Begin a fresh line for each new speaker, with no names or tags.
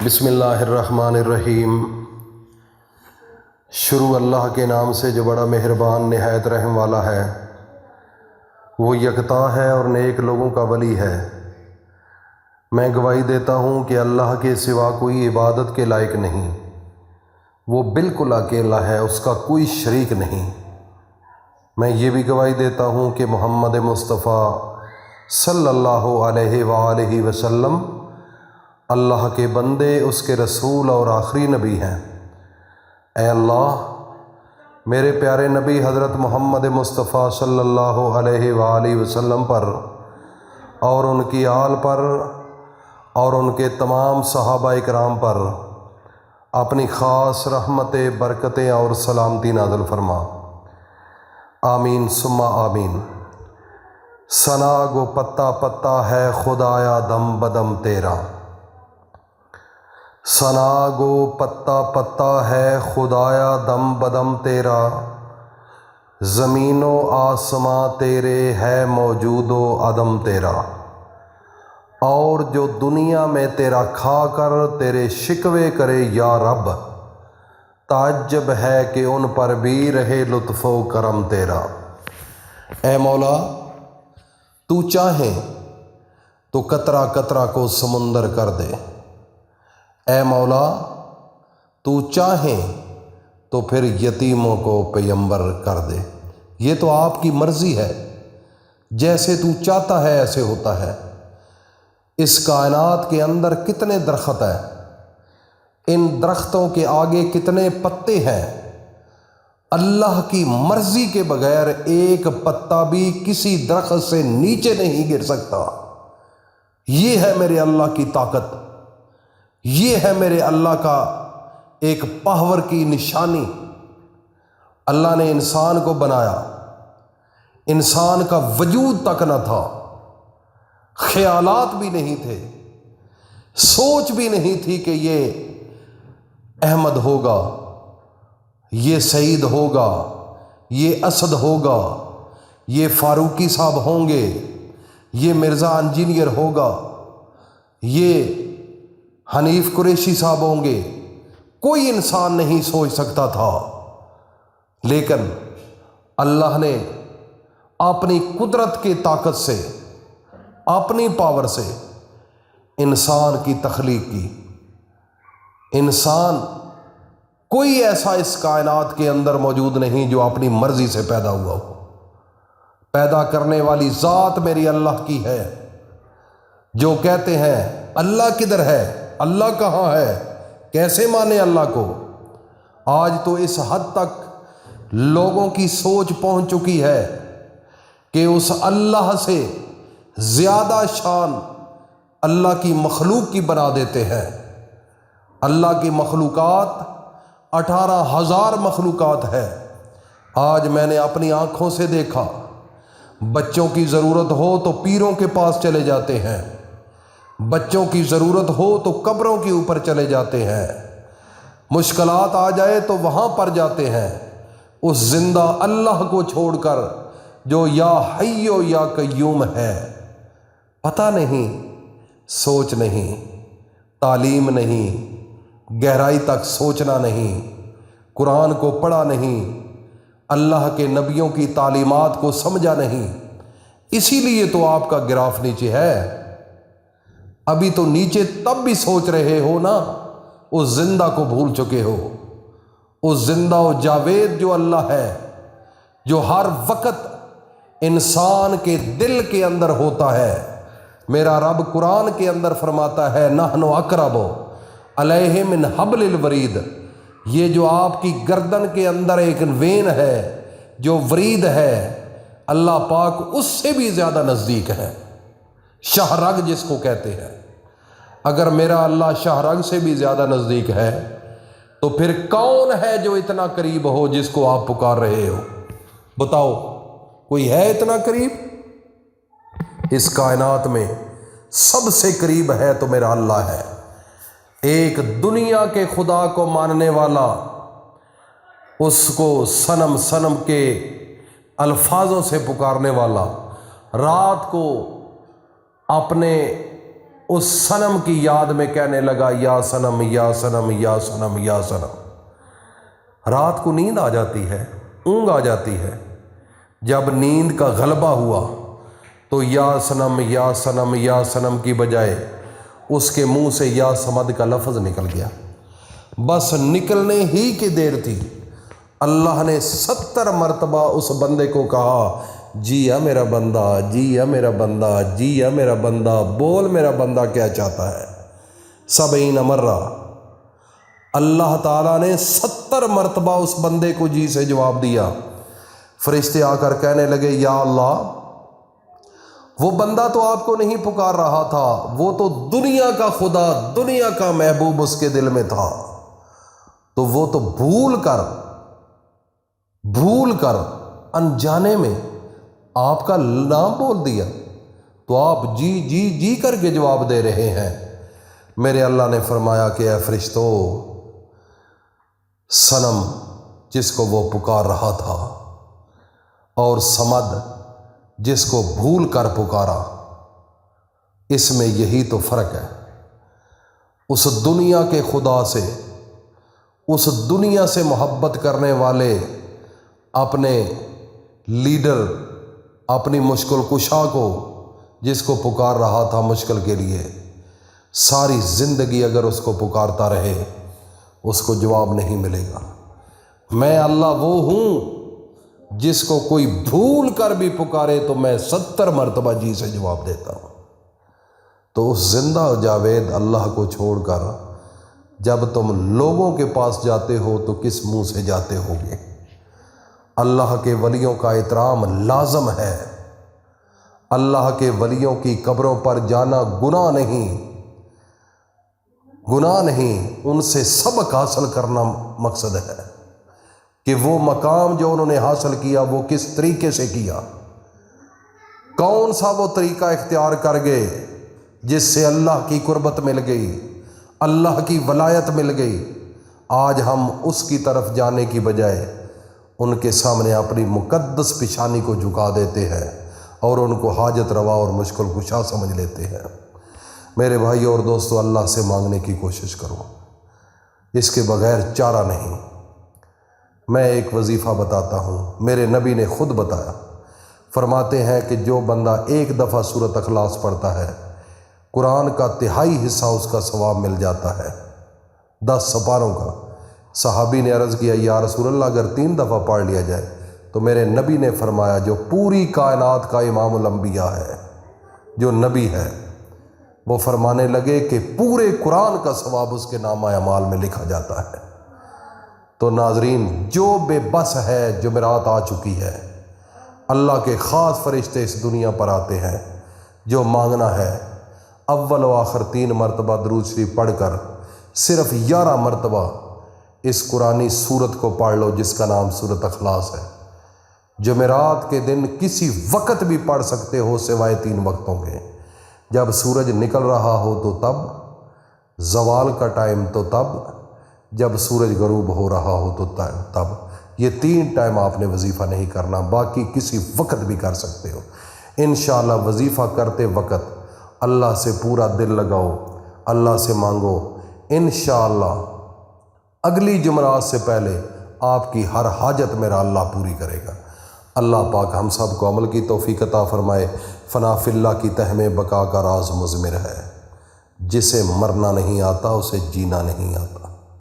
بسم اللہ الرحمن الرحیم۔ شروع اللہ کے نام سے جو بڑا مہربان نہایت رحم والا ہے۔ وہ یکتا ہے اور نیک لوگوں کا ولی ہے۔ میں گواہی دیتا ہوں کہ اللہ کے سوا کوئی عبادت کے لائق نہیں۔ وہ بالکل اکیلا ہے، اس کا کوئی شریک نہیں۔ میں یہ بھی گواہی دیتا ہوں کہ محمد مصطفیٰ صلی اللہ علیہ وآلہ وسلم اللہ کے بندے، اس کے رسول اور آخری نبی ہیں۔ اے اللہ، میرے پیارے نبی حضرت محمد مصطفیٰ صلی اللہ علیہ وآلہ وسلم پر اور ان کی آل پر اور ان کے تمام صحابہ کرام پر اپنی خاص رحمتیں، برکتیں اور سلامتی نازل فرما۔ آمین ثم آمین۔ ثنا گو پتا پتا ہے خدایا دم بدم تیرا۔ ثنا گو پتا پتا ہے خدایا دم بدم تیرا۔ زمین و آسماں تیرے ہے موجود و عدم تیرا۔ اور جو دنیا میں تیرا کھا کر تیرے شکوے کرے یا رب، تعجب ہے کہ ان پر بھی رہے لطف و کرم تیرا۔ اے مولا، تو چاہے تو قطرہ قطرہ کو سمندر کر دے۔ اے مولا، تو چاہے تو پھر یتیموں کو پیغمبر کر دے۔ یہ تو آپ کی مرضی ہے، جیسے تو چاہتا ہے ایسے ہوتا ہے۔ اس کائنات کے اندر کتنے درخت ہیں، ان درختوں کے آگے کتنے پتے ہیں، اللہ کی مرضی کے بغیر ایک پتا بھی کسی درخت سے نیچے نہیں گر سکتا۔ یہ ہے میرے اللہ کی طاقت، یہ ہے میرے اللہ کا ایک پاور کی نشانی۔ اللہ نے انسان کو بنایا، انسان کا وجود تک نہ تھا، خیالات بھی نہیں تھے، سوچ بھی نہیں تھی کہ یہ احمد ہوگا، یہ سعید ہوگا، یہ اسد ہوگا، یہ فاروقی صاحب ہوں گے، یہ مرزا انجینئر ہوگا، یہ حنیف قریشی صاحب ہوں گے۔ کوئی انسان نہیں سوچ سکتا تھا، لیکن اللہ نے اپنی قدرت کی طاقت سے، اپنی پاور سے انسان کی تخلیق کی۔ انسان کوئی ایسا اس کائنات کے اندر موجود نہیں جو اپنی مرضی سے پیدا ہوا ہو۔ پیدا کرنے والی ذات میری اللہ کی ہے۔ جو کہتے ہیں اللہ کدھر ہے، اللہ کہاں ہے، کیسے مانے اللہ کو؟ آج تو اس حد تک لوگوں کی سوچ پہنچ چکی ہے کہ اس اللہ سے زیادہ شان اللہ کی مخلوق کی بنا دیتے ہیں۔ اللہ کی مخلوقات 18,000 مخلوقات ہے۔ آج میں نے اپنی آنکھوں سے دیکھا، بچوں کی ضرورت ہو تو پیروں کے پاس چلے جاتے ہیں، بچوں کی ضرورت ہو تو قبروں کے اوپر چلے جاتے ہیں، مشکلات آ جائے تو وہاں پر جاتے ہیں، اس زندہ اللہ کو چھوڑ کر جو یا حی و یا قیوم ہے۔ پتہ نہیں، سوچ نہیں، تعلیم نہیں، گہرائی تک سوچنا نہیں، قرآن کو پڑھا نہیں، اللہ کے نبیوں کی تعلیمات کو سمجھا نہیں۔ اسی لیے تو آپ کا گراف نیچے ہے۔ ابھی تو نیچے تب بھی سوچ رہے ہو نا، اس زندہ کو بھول چکے ہو، اس زندہ و جاوید جو اللہ ہے، جو ہر وقت انسان کے دل کے اندر ہوتا ہے۔ میرا رب قرآن کے اندر فرماتا ہے نحن اقرب علیہ من حبل الورید۔ یہ جو آپ کی گردن کے اندر ایک وین ہے، جو ورید ہے، اللہ پاک اس سے بھی زیادہ نزدیک ہے، شاہ رگ جس کو کہتے ہیں۔ اگر میرا اللہ شاہ رگ سے بھی زیادہ نزدیک ہے تو پھر کون ہے جو اتنا قریب ہو جس کو آپ پکار رہے ہو؟ بتاؤ، کوئی ہے اتنا قریب؟ اس کائنات میں سب سے قریب ہے تو میرا اللہ ہے۔ ایک دنیا کے خدا کو ماننے والا اس کو صنم صنم کے الفاظوں سے پکارنے والا، رات کو اپنے اس صنم کی یاد میں کہنے لگا یا صنم یا صنم یا صنم یا صنم۔ رات کو نیند آ جاتی ہے، اونگ آ جاتی ہے، جب نیند کا غلبہ ہوا تو یا صنم یا صنم یا صنم کی بجائے اس کے منہ سے یا صمد کا لفظ نکل گیا۔ بس نکلنے ہی کی دیر تھی، اللہ نے 70 مرتبہ اس بندے کو کہا جی یا میرا بندہ، جی یا میرا بندہ، جی یا میرا بندہ، بول میرا بندہ کیا چاہتا ہے۔ 70 مرہ اللہ تعالیٰ نے 70 مرتبہ اس بندے کو جی سے جواب دیا۔ فرشتے آ کر کہنے لگے یا اللہ، وہ بندہ تو آپ کو نہیں پکار رہا تھا، وہ تو دنیا کا خدا، دنیا کا محبوب اس کے دل میں تھا، تو وہ تو بھول کر انجانے میں آپ کا نام بول دیا، تو آپ جی جی جی کر کے جواب دے رہے ہیں۔ میرے اللہ نے فرمایا کہ اے فرشتو، صنم جس کو وہ پکار رہا تھا اور صمد جس کو بھول کر پکارا، اس میں یہی تو فرق ہے۔ اس دنیا کے خدا سے، اس دنیا سے محبت کرنے والے اپنے لیڈر، اپنی مشکل کشا کو جس کو پکار رہا تھا مشکل کے لیے، ساری زندگی اگر اس کو پکارتا رہے اس کو جواب نہیں ملے گا۔ میں اللہ وہ ہوں جس کو کوئی بھول کر بھی پکارے تو میں 70 مرتبہ جی سے جواب دیتا ہوں۔ تو اس زندہ جاوید اللہ کو چھوڑ کر جب تم لوگوں کے پاس جاتے ہو تو کس منہ سے جاتے ہوگے؟ اللہ کے ولیوں کا احترام لازم ہے، اللہ کے ولیوں کی قبروں پر جانا گناہ نہیں، ان سے سبق حاصل کرنا مقصد ہے کہ وہ مقام جو انہوں نے حاصل کیا وہ کس طریقے سے کیا، کون سا وہ طریقہ اختیار کر گئے جس سے اللہ کی قربت مل گئی، اللہ کی ولایت مل گئی۔ آج ہم اس کی طرف جانے کی بجائے ان کے سامنے اپنی مقدس پیشانی کو جھکا دیتے ہیں اور ان کو حاجت روا اور مشکل کشا سمجھ لیتے ہیں۔ میرے بھائی اور دوستو، اللہ سے مانگنے کی کوشش کرو، اس کے بغیر چارہ نہیں۔ میں ایک وظیفہ بتاتا ہوں، میرے نبی نے خود بتایا، فرماتے ہیں کہ جو بندہ ایک دفعہ سورۃ اخلاص پڑھتا ہے، قرآن کا 1/3 حصہ اس کا ثواب مل جاتا ہے، 10 سپاروں کا۔ صحابی نے عرض کیا یا رسول اللہ، اگر 3 دفعہ پڑھ لیا جائے؟ تو میرے نبی نے فرمایا جو پوری کائنات کا امام الانبیاء ہے، جو نبی ہے، وہ فرمانے لگے کہ پورے قرآن کا ثواب اس کے نامہ اعمال میں لکھا جاتا ہے۔ تو ناظرین، جو بے بس ہے، جمعرات آ چکی ہے، اللہ کے خاص فرشتے اس دنیا پر آتے ہیں، جو مانگنا ہے اول و آخر 3 مرتبہ درود شریف پڑھ کر صرف 11 مرتبہ اس قرآنی سورت کو پڑھ لو جس کا نام سورۃ اخلاص ہے۔ جمعرات کے دن کسی وقت بھی پڑھ سکتے ہو سوائے 3 وقتوں کے، جب سورج نکل رہا ہو تو تب، زوال کا ٹائم تو تب، جب سورج غروب ہو رہا ہو تو تب۔ یہ 3 ٹائم آپ نے وظیفہ نہیں کرنا، باقی کسی وقت بھی کر سکتے ہو۔ انشاءاللہ وظیفہ کرتے وقت اللہ سے پورا دل لگاؤ، اللہ سے مانگو، انشاءاللہ اگلی جمعرات سے پہلے آپ کی ہر حاجت میرا اللہ پوری کرے گا۔ اللہ پاک ہم سب کو عمل کی توفیق عطا فرمائے۔ فنا فی اللہ کی تہ میں بقا کا راز مضمر ہے، جسے مرنا نہیں آتا اسے جینا نہیں آتا۔